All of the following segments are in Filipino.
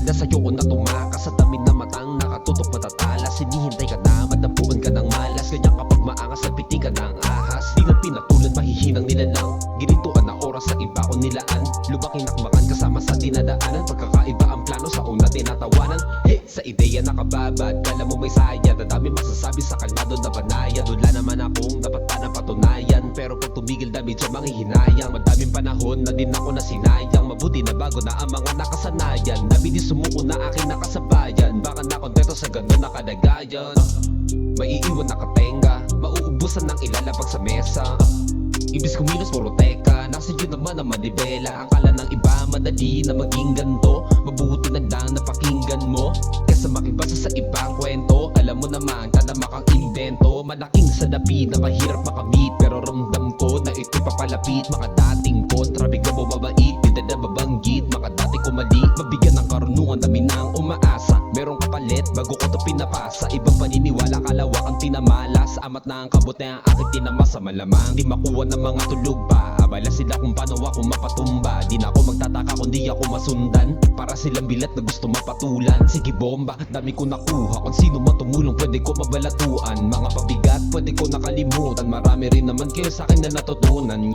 Ilan na sa'yo o na tumakas sa dami na matang nakatutok matatalas. Hinihintay ka na, madampuan ka ng malas. Ganyan kapag maangas, nagpiting ka ng ahas. Di na pinatulad, mahihinang nilalang. Ginintuan na oras sa iba o nilaan. Lumaking nakmakan kasama sa dinadaanan. Pagkakaiba ang plano sa una tinatawanan. Sa ideya nakababad, kala mo may saya. Dadami masasabi sa kalmado na banaya. Wala naman akong dapat pa na patunayan. Pero pag tumigil na medyo manghihinayang. Madaming panahon na din ako nasinayang. Mabuti na bago na ang mga nakasanayan. Nabidi sumuko na aking nakasabayan. Baka nakontento sa gano'n nakadagayan. Maiiwan nakatenga, mauubusan ng ilalapag sa mesa. Ibis kumilos puro teka, nasa iyo naman ang manibela. Akala ng iba madali na maging ganto. Mabuti na lang na pakinggan mo kesa makibasa sa ibang kwento. Alam mo naman, tadama kang invento. Malaking salapi na mahirap makamit, pero ramdam ko na ito'y papalapit. Mga dating kontra, bigla mo mabait, hindi na mabanggit. Mga dati ko mali, mabigyan ng karunungan, dami nang umaasa. Merong kapalit, bago ko to pinapasa. Ibang paniniwala, kalawak ang tinamalas. Amat na ang kabot na ang aking tinamasa. Malamang di makuha ng mga tulog pa. Abala sila kung paano ako mapatumba. Di na ako magtataka kung di ako masundan. Para silang bilat na gusto mapatulan. Sige bomba, dami ko nakuha. Kung sino man tumulong, pwede ko mabalatuan. Mga pabigat, pwede ko nakalimutan. Marami rin naman kayo sa akin na natutunan.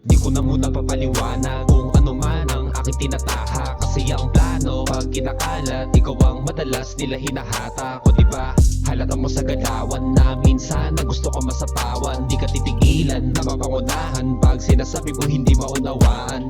Di ko na muna papaliwanag kung ano man ang aking tinataha. Kasi ang plano, pag kinakalat, ikaw ang madalas nila hinahata ko, diba? Halata mo sa galawan na minsan na gusto ko masapawan. Di ka titigilan na mapangunahan pag sinasabi mo hindi maunawaan.